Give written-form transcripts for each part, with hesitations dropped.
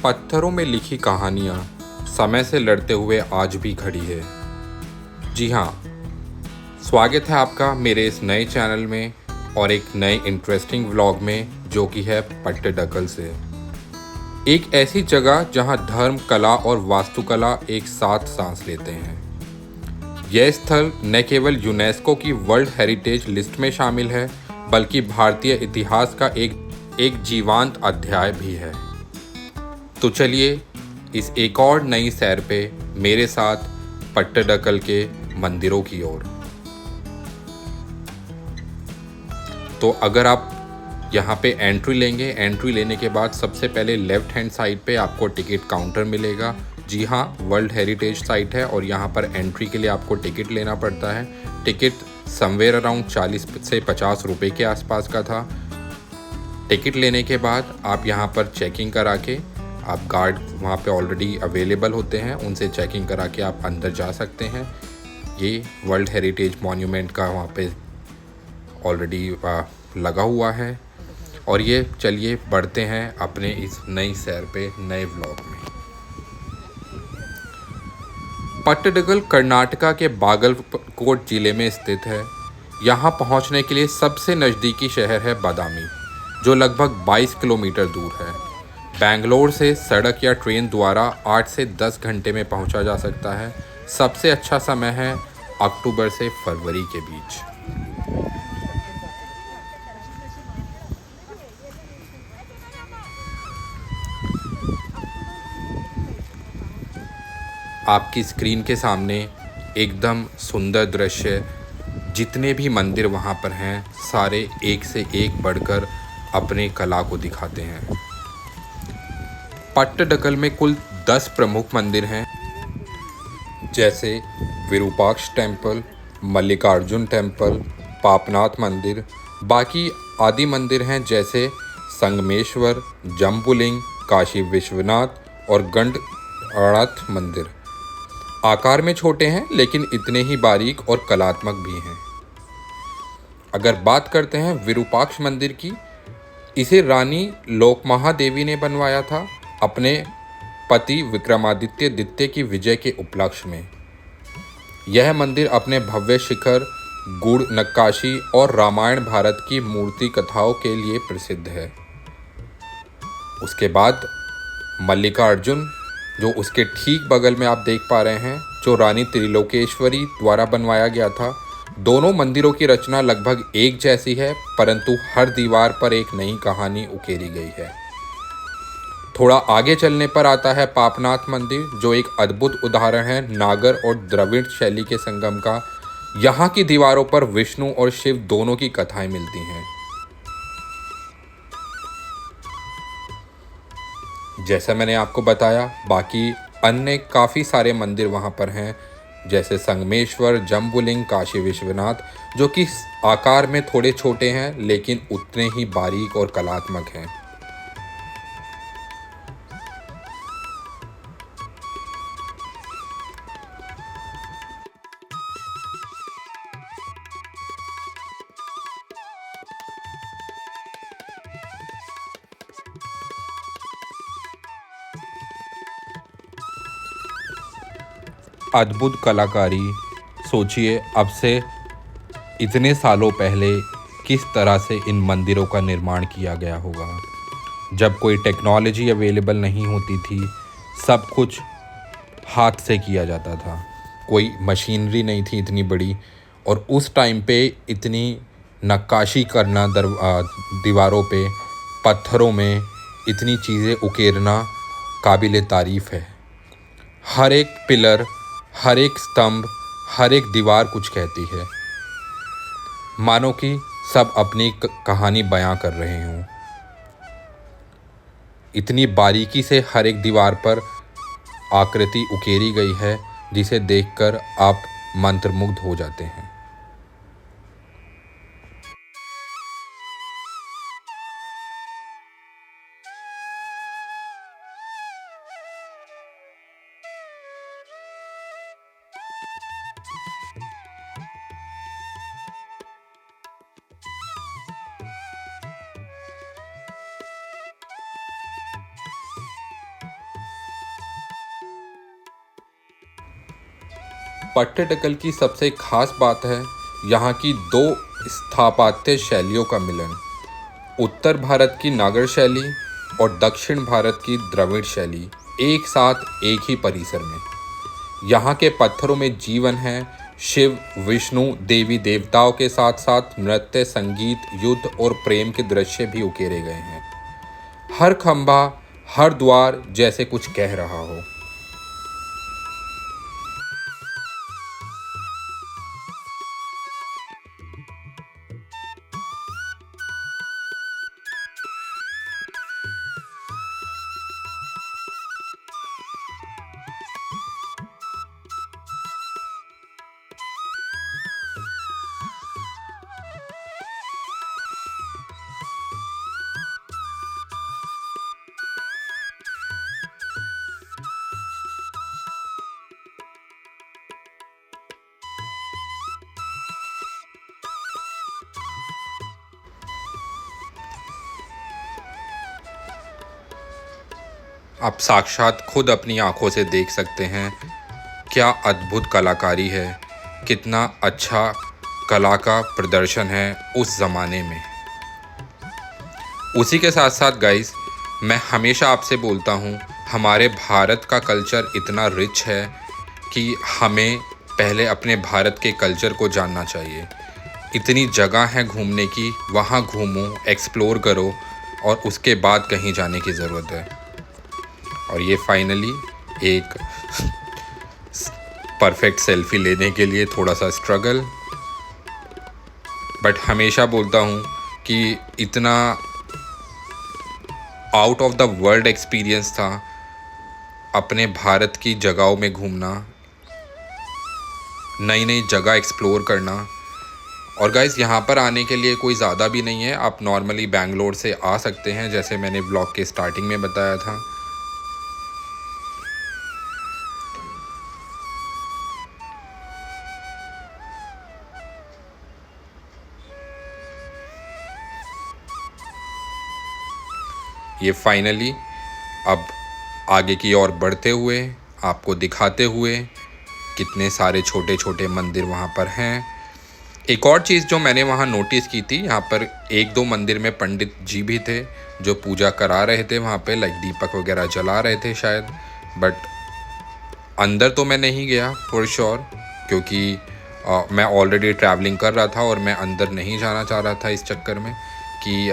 पत्थरों में लिखी कहानियाँ समय से लड़ते हुए आज भी खड़ी है। जी हाँ, स्वागत है आपका मेरे इस नए चैनल में और एक नए इंटरेस्टिंग व्लॉग में, जो कि है पट्टडकल से। एक ऐसी जगह जहां धर्म, कला और वास्तुकला एक साथ सांस लेते हैं। यह स्थल न केवल यूनेस्को की वर्ल्ड हेरिटेज लिस्ट में शामिल है, बल्कि भारतीय इतिहास का एक जीवंत अध्याय भी है। तो चलिए इस एक और नई सैर पे मेरे साथ पट्टडकल के मंदिरों की ओर। तो अगर आप यहाँ पे एंट्री लेंगे, एंट्री लेने के बाद सबसे पहले लेफ्ट हैंड साइड पे आपको टिकट काउंटर मिलेगा। जी हाँ, वर्ल्ड हेरिटेज साइट है और यहाँ पर एंट्री के लिए आपको टिकट लेना पड़ता है। टिकट समवेयर अराउंड 40 से 50 रुपये के आसपास का था। टिकट लेने के बाद आप यहाँ पर चेकिंग करा के, आप गार्ड वहाँ पे ऑलरेडी अवेलेबल होते हैं, उनसे चेकिंग करा के आप अंदर जा सकते हैं। ये वर्ल्ड हेरिटेज मॉन्यूमेंट का वहाँ पे ऑलरेडी लगा हुआ है। और ये चलिए बढ़ते हैं अपने इस नई सैर पे, नए व्लॉग में। पट्टडकल कर्नाटका के बागलकोट जिले में स्थित है। यहाँ पहुँचने के लिए सबसे नज़दीकी शहर है बादामी, जो लगभग 22 किलोमीटर दूर है। बेंगलोर से सड़क या ट्रेन द्वारा 8 से 10 घंटे में पहुँचा जा सकता है। सबसे अच्छा समय है अक्टूबर से फरवरी के बीच। आपकी स्क्रीन के सामने एकदम सुंदर दृश्य, जितने भी मंदिर वहाँ पर हैं सारे एक से एक बढ़कर अपने कला को दिखाते हैं। पट्टडकल में कुल 10 प्रमुख मंदिर हैं, जैसे विरूपाक्ष टेम्पल, मल्लिकार्जुन टेम्पल, पापनाथ मंदिर। बाकी आदि मंदिर हैं जैसे संगमेश्वर, जम्बुलिंग, काशी विश्वनाथ और गंडनाथ मंदिर। आकार में छोटे हैं लेकिन इतने ही बारीक और कलात्मक भी हैं। अगर बात करते हैं विरूपाक्ष मंदिर की, इसे रानी लोकमहादेवी ने बनवाया था अपने पति विक्रमादित्य द्वितीय की विजय के उपलक्ष्य में। यह मंदिर अपने भव्य शिखर, गूढ़ नक्काशी और रामायण भारत की मूर्ति कथाओं के लिए प्रसिद्ध है। उसके बाद मल्लिकार्जुन, जो उसके ठीक बगल में आप देख पा रहे हैं, जो रानी त्रिलोकेश्वरी द्वारा बनवाया गया था। दोनों मंदिरों की रचना लगभग एक जैसी है, परंतु हर दीवार पर एक नई कहानी उकेरी गई है। थोड़ा आगे चलने पर आता है पापनाथ मंदिर, जो एक अद्भुत उदाहरण है नागर और द्रविड़ शैली के संगम का। यहाँ की दीवारों पर विष्णु और शिव दोनों की कथाएं मिलती हैं। जैसा मैंने आपको बताया, बाकी अन्य काफ़ी सारे मंदिर वहाँ पर हैं, जैसे संगमेश्वर, जम्बुलिंग, काशी विश्वनाथ, जो कि आकार में थोड़े छोटे हैं लेकिन उतने ही बारीक और कलात्मक हैं। अद्भुत कलाकारी, सोचिए अब से इतने सालों पहले किस तरह से इन मंदिरों का निर्माण किया गया होगा, जब कोई टेक्नोलॉजी अवेलेबल नहीं होती थी। सब कुछ हाथ से किया जाता था, कोई मशीनरी नहीं थी इतनी बड़ी, और उस टाइम पे इतनी नक्काशी करना दीवारों पे, पत्थरों में इतनी चीज़ें उकेरना काबिले तारीफ़ है। हर एक पिलर, हर एक स्तंभ, हर एक दीवार कुछ कहती है, मानो कि सब अपनी कहानी बयां कर रहे हों। इतनी बारीकी से हर एक दीवार पर आकृति उकेरी गई है, जिसे देखकर आप मंत्रमुग्ध हो जाते हैं। पट्टडकल की सबसे खास बात है यहाँ की दो स्थापत्य शैलियों का मिलन, उत्तर भारत की नागर शैली और दक्षिण भारत की द्रविड़ शैली एक साथ एक ही परिसर में। यहाँ के पत्थरों में जीवन है, शिव, विष्णु, देवी देवताओं के साथ साथ नृत्य, संगीत, युद्ध और प्रेम के दृश्य भी उकेरे गए हैं। हर खंभा, हर द्वार जैसे कुछ कह रहा हो। आप साक्षात खुद अपनी आंखों से देख सकते हैं क्या अद्भुत कलाकारी है, कितना अच्छा कला का प्रदर्शन है उस ज़माने में। उसी के साथ साथ गाइस, मैं हमेशा आपसे बोलता हूँ, हमारे भारत का कल्चर इतना रिच है कि हमें पहले अपने भारत के कल्चर को जानना चाहिए। इतनी जगह है घूमने की, वहाँ घूमो, एक्सप्लोर करो और उसके बाद कहीं जाने की ज़रूरत है। और ये फाइनली एक परफेक्ट सेल्फी लेने के लिए थोड़ा सा स्ट्रगल, बट हमेशा बोलता हूँ कि इतना out of the world experience था अपने भारत की जगहों में घूमना, नई नई जगह एक्सप्लोर करना। और गाइस, यहाँ पर आने के लिए कोई ज़्यादा भी नहीं है, आप नॉर्मली बैंगलोर से आ सकते हैं, जैसे मैंने ब्लॉग के स्टार्टिंग में बताया था। ये फाइनली अब आगे की ओर बढ़ते हुए आपको दिखाते हुए कितने सारे छोटे छोटे मंदिर वहाँ पर हैं। एक और चीज़ जो मैंने वहाँ नोटिस की थी, यहाँ पर एक दो मंदिर में पंडित जी भी थे जो पूजा करा रहे थे वहाँ पे, लाइक दीपक वगैरह जला रहे थे शायद। बट अंदर तो मैं नहीं गया फॉर श्योर, क्योंकि मैं ऑलरेडी ट्रैवलिंग कर रहा था और मैं अंदर नहीं जाना चाह रहा था इस चक्कर में कि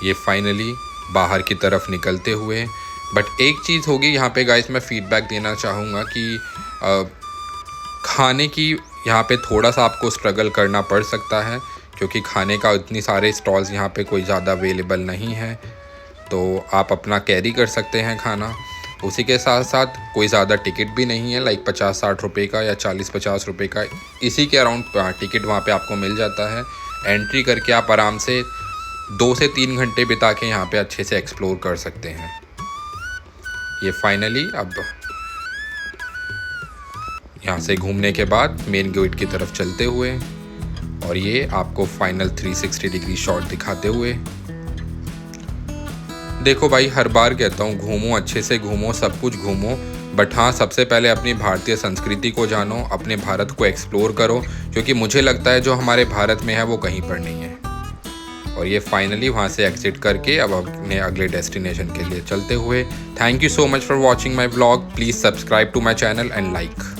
ये फाइनली बाहर की तरफ निकलते हुए। बट एक चीज़ होगी यहाँ पे गाइस, मैं फ़ीडबैक देना चाहूँगा कि खाने की यहाँ पे थोड़ा सा आपको स्ट्रगल करना पड़ सकता है, क्योंकि खाने का इतनी सारे स्टॉल्स यहाँ पे कोई ज़्यादा अवेलेबल नहीं है, तो आप अपना कैरी कर सकते हैं खाना। उसी के साथ साथ कोई ज़्यादा टिकट भी नहीं है, लाइक 50-60 रुपये का या 40-50 रुपये का, इसी के अराउंड टिकट वहाँ पे आपको मिल जाता है। एंट्री करके आप आराम से 2 से 3 घंटे बिता के यहाँ पे अच्छे से एक्सप्लोर कर सकते हैं। ये फाइनली अब यहाँ से घूमने के बाद मेन गेट की तरफ चलते हुए और ये आपको फाइनल 360 डिग्री शॉट दिखाते हुए। देखो भाई, हर बार कहता हूँ घूमो, अच्छे से घूमो, सब कुछ घूमो, बट हाँ, सबसे पहले अपनी भारतीय संस्कृति को जानो, अपने भारत को एक्सप्लोर करो, क्योंकि मुझे लगता है जो हमारे भारत में है वो कहीं पर नहीं है। और ये फाइनली वहाँ से एग्जिट करके अब अपने अगले डेस्टिनेशन के लिए चलते हुए। Thank you so much for watching my vlog. Please subscribe to my channel and like.